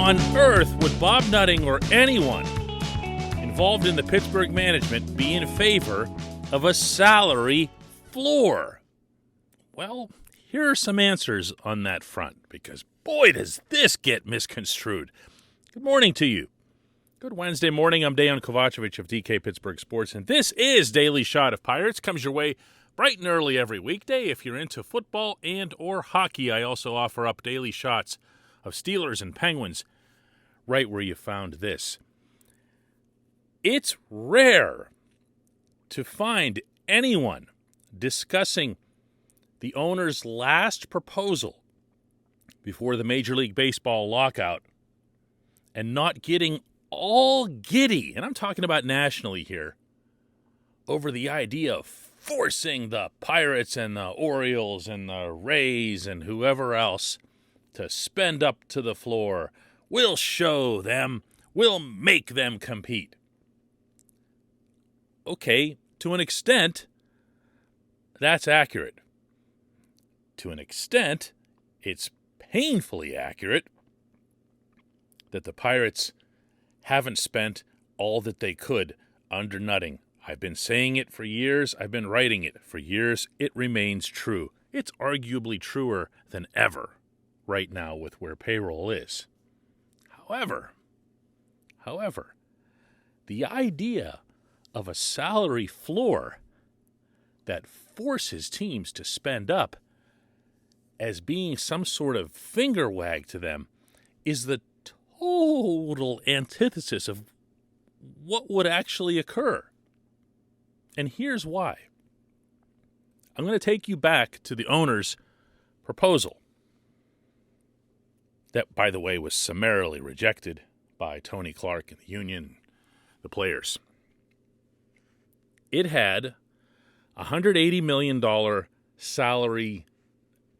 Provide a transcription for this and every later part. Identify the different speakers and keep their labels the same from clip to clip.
Speaker 1: on earth would Bob Nutting or anyone involved in the Pittsburgh management be in favor of a salary floor? Well, here are some answers on that front, because boy, does this get misconstrued. Good morning to you. Good Wednesday morning. I'm Dejan Kovacevic of DK Pittsburgh Sports, and this is Daily Shot of Pirates. Comes your way bright and early every weekday. If you're into football and or hockey, I also offer up daily shots of Steelers and Penguins right where you found this. It's rare to find anyone discussing the owner's last proposal before the Major League Baseball lockout and not getting all giddy, and I'm talking about nationally here, over the idea of forcing the Pirates and the Orioles and the Rays and whoever else to spend up to the floor. We'll show them. We'll make them compete. Okay, to an extent, that's accurate. To an extent, it's painfully accurate that the Pirates haven't spent all that they could under Nutting. I've been saying it for years. I've been writing it for years. It remains true. It's arguably truer than ever right now with where payroll is. However, the idea of a salary floor that forces teams to spend up as being some sort of finger wag to them is the total antithesis of what would actually occur. And here's why. I'm going to take you back to the owner's proposal that, by the way, was summarily rejected by Tony Clark and the union, the players. It had a $180 million salary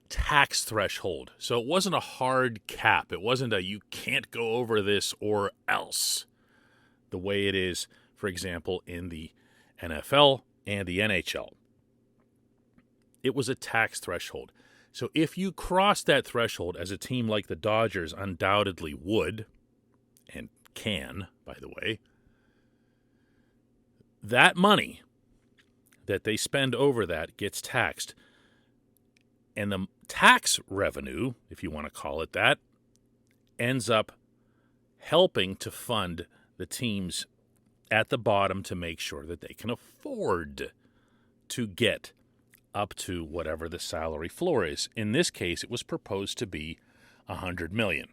Speaker 1: tax threshold. So it wasn't a hard cap. It wasn't a you can't go over this or else, the way it is, for example, in the NFL and the NHL. It was a tax threshold. So if you cross that threshold, as a team like the Dodgers undoubtedly would, and can, by the way, that money that they spend over that gets taxed. And the tax revenue, if you want to call it that, ends up helping to fund the teams at the bottom to make sure that they can afford to get up to whatever the salary floor is. In this case, it was proposed to be $100 million.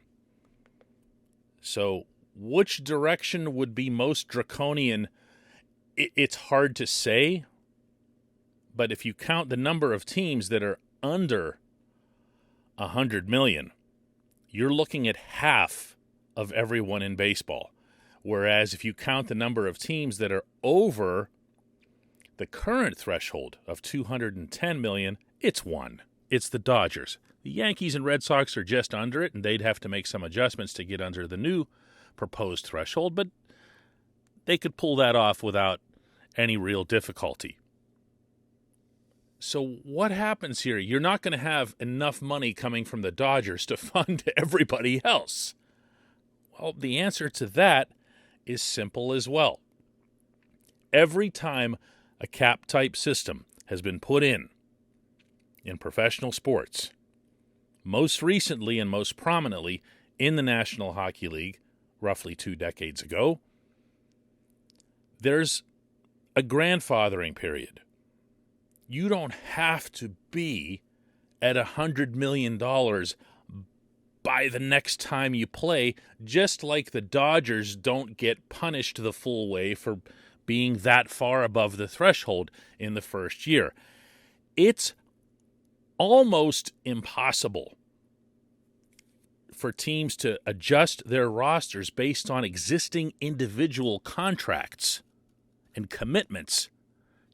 Speaker 1: So which direction would be most draconian? It's hard to say, but if you count the number of teams that are under $100 million, you're looking at half of everyone in baseball. Whereas if you count the number of teams that are over the current threshold of $210 million, it's one. It's the Dodgers. The Yankees and Red Sox are just under it, and they'd have to make some adjustments to get under the new proposed threshold, but they could pull that off without any real difficulty. So what happens here? You're not going to have enough money coming from the Dodgers to fund everybody else. Well, the answer to that is simple as well. Every time a cap-type system has been put in professional sports, most recently and most prominently in the National Hockey League, roughly 2 decades ago, there's a grandfathering period. You don't have to be at $100 million by the next time you play, just like the Dodgers don't get punished the full way for being that far above the threshold in the first year. It's almost impossible for teams to adjust their rosters based on existing individual contracts and commitments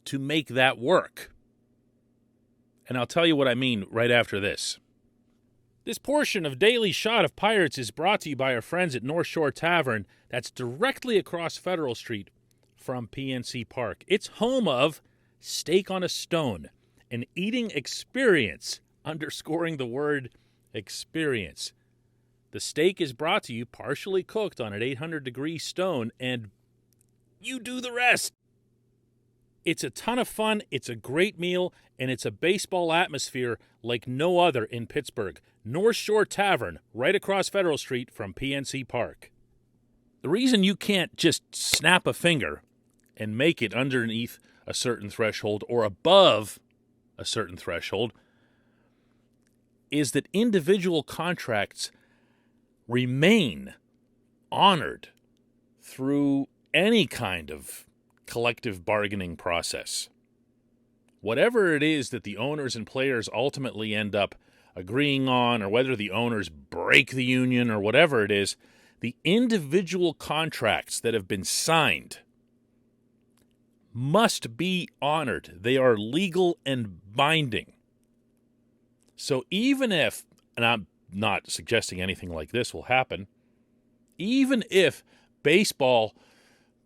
Speaker 1: to make that work. And I'll tell you what I mean right after this. This portion of Daily Shot of Pirates is brought to you by our friends at North Shore Tavern that's directly across Federal Street from PNC Park. It's home of Steak on a Stone, an eating experience, underscoring the word experience. The steak is brought to you partially cooked on an 800-degree stone, and you do the rest. It's a ton of fun, it's a great meal, and it's a baseball atmosphere like no other in Pittsburgh. North Shore Tavern, right across Federal Street from PNC Park. The reason you can't just snap a finger and make it underneath a certain threshold or above a certain threshold is that individual contracts remain honored through any kind of collective bargaining process. Whatever it is that the owners and players ultimately end up agreeing on, or whether the owners break the union or whatever it is, the individual contracts that have been signed must be honored. They are legal and binding. So even if, and I'm not suggesting anything like this will happen, even if baseball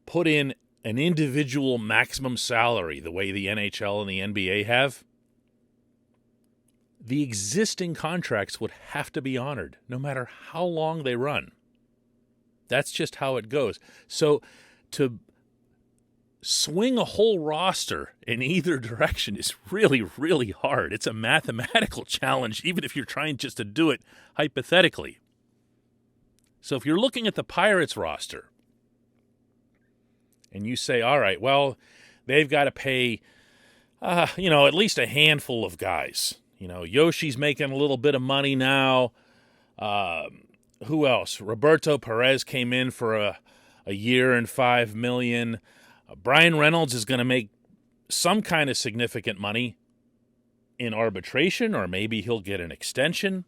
Speaker 1: put in an individual maximum salary the way the NHL and the NBA have, the existing contracts would have to be honored no matter how long they run. That's just how it goes. So to swing a whole roster in either direction is really, really hard. It's a mathematical challenge, even if you're trying just to do it hypothetically. So if you're looking at the Pirates roster and you say, all right, well, they've got to pay, at least a handful of guys. Yoshi's making a little bit of money now. Who else? Roberto Perez came in for a year and $5 million. Brian Reynolds is going to make some kind of significant money in arbitration, or maybe he'll get an extension.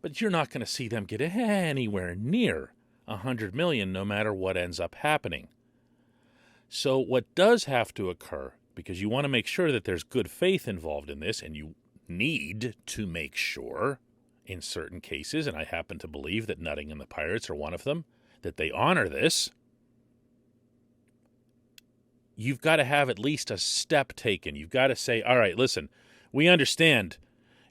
Speaker 1: But you're not going to see them get anywhere near $100 million no matter what ends up happening. So what does have to occur, because you want to make sure that there's good faith involved in this, and you need to make sure in certain cases, and I happen to believe that Nutting and the Pirates are one of them, that they honor this. You've got to have at least a step taken. You've got to say, all right, listen, we understand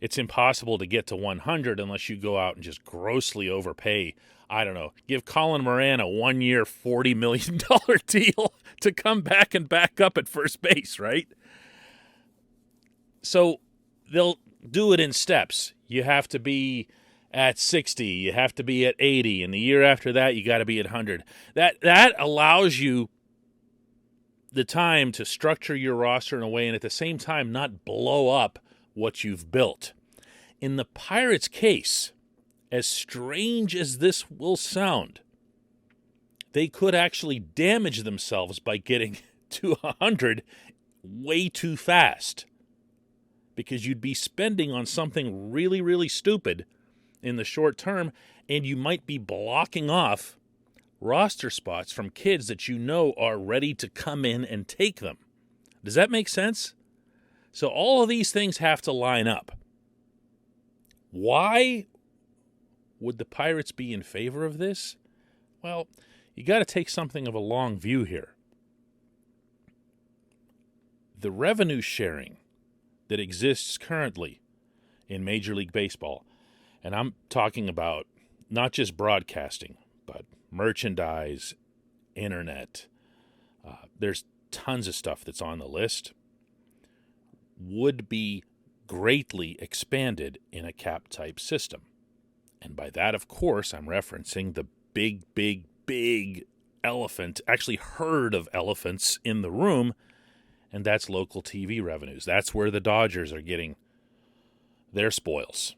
Speaker 1: it's impossible to get to 100 unless you go out and just grossly overpay. I don't know, give Colin Moran a 1-year, $40 million deal to come back and back up at first base, right? So they'll do it in steps. You have to be at 60, you have to be at 80, and the year after that, you got to be at 100. That allows you the time to structure your roster in a way and at the same time not blow up what you've built. In the Pirates' case, as strange as this will sound, they could actually damage themselves by getting to 100 way too fast, because you'd be spending on something really, really stupid in the short term, and you might be blocking off roster spots from kids that you know are ready to come in and take them. Does that make sense? So all of these things have to line up. Why would the Pirates be in favor of this? Well, you got to take something of a long view here. The revenue sharing that exists currently in Major League Baseball, and I'm talking about not just broadcasting, but merchandise, internet, there's tons of stuff that's on the list, would be greatly expanded in a cap-type system. And by that, of course, I'm referencing the big, big, big elephant, actually herd of elephants in the room, and that's local TV revenues. That's where the Dodgers are getting their spoils.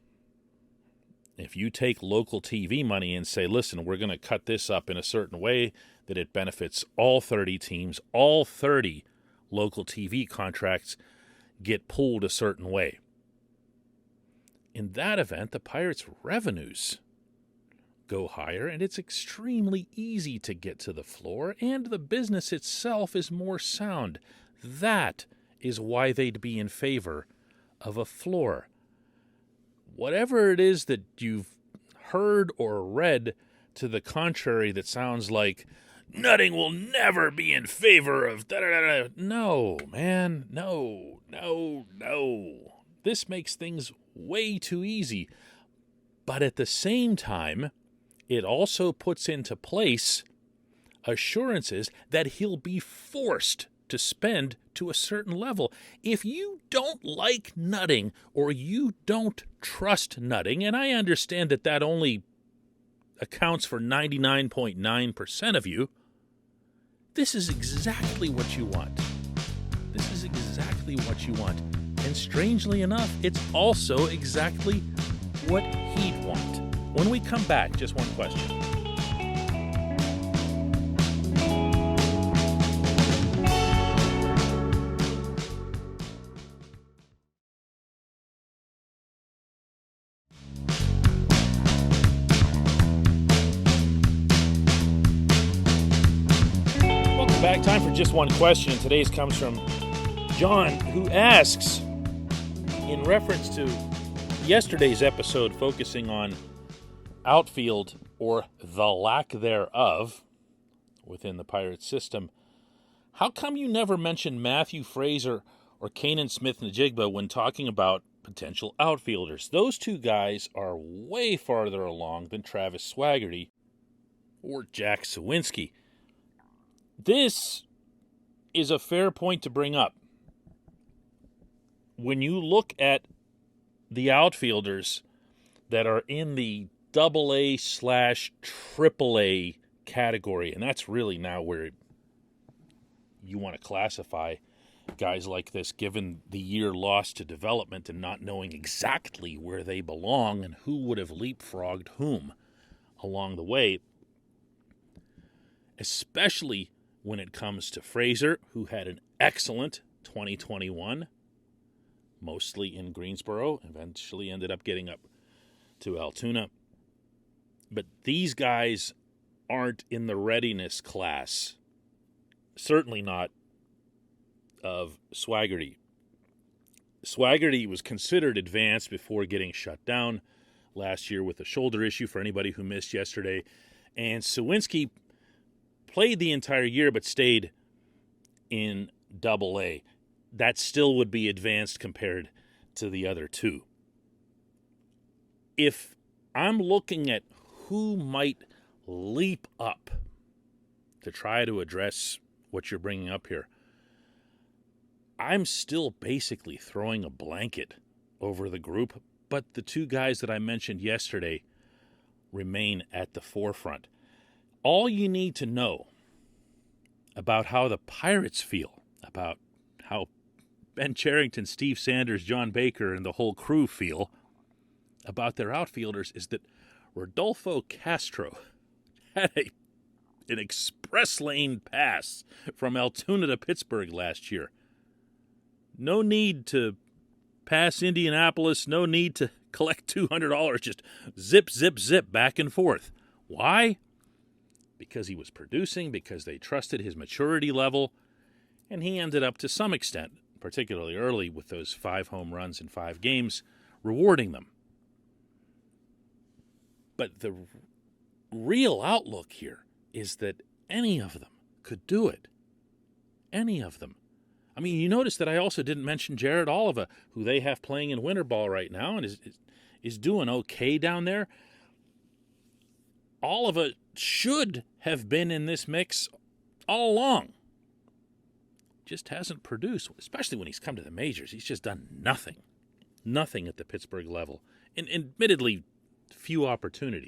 Speaker 1: If you take local TV money and say, listen, we're going to cut this up in a certain way that it benefits all 30 teams, all 30 local TV contracts get pulled a certain way. In that event, the Pirates' revenues go higher, and it's extremely easy to get to the floor, and the business itself is more sound. That is why they'd be in favor of a floor. Whatever it is that you've heard or read to the contrary that sounds like Nutting will never be in favor of da-da-da-da. No, man, no. This makes things way too easy. But at the same time, it also puts into place assurances that he'll be forced to spend to a certain level. If you don't like nutting or you don't trust nutting, and I understand that that only accounts for 99.9% of you, this is exactly what you want. This is exactly what you want. And strangely enough, it's also exactly what he'd want. When we come back, just one question. Welcome back. Time for just one question. Today's comes from John, who asks, in reference to yesterday's episode focusing on outfield or the lack thereof within the Pirates system, how come you never mention Matthew Fraser or Kanan Smith-Njigba when talking about potential outfielders? Those two guys are way farther along than Travis Swaggerty or Jack Suwinski. This is a fair point to bring up. When you look at the outfielders that are in the AA/AAA category, and that's really now where you want to classify guys like this, given the year lost to development and not knowing exactly where they belong and who would have leapfrogged whom along the way, especially when it comes to Fraser, who had an excellent 2021, mostly in Greensboro, eventually ended up getting up to Altoona. But these guys aren't in the readiness class, certainly not of Swaggerty. Swaggerty was considered advanced before getting shut down last year with a shoulder issue, for anybody who missed yesterday. And Suwinski played the entire year but stayed in AA. That still would be advanced compared to the other two. If I'm looking at who might leap up to try to address what you're bringing up here, I'm still basically throwing a blanket over the group, but the two guys that I mentioned yesterday remain at the forefront. All you need to know about how the Pirates feel, about how Ben Cherington, Steve Sanders, John Baker, and the whole crew feel about their outfielders is that Rodolfo Castro had an express lane pass from Altoona to Pittsburgh last year. No need to pass Indianapolis, no need to collect $200, just zip, zip, zip back and forth. Why? Because he was producing, because they trusted his maturity level, and he ended up, to some extent, particularly early with those 5 home runs in 5 games, rewarding them. But the real outlook here is that any of them could do it. Any of them. I mean, you notice that I also didn't mention Jared Oliva, who they have playing in winter ball right now and is doing okay down there. Oliva should have been in this mix all along. Just hasn't produced, especially when he's come to the majors. He's just done nothing. Nothing at the Pittsburgh level. And admittedly, few opportunities.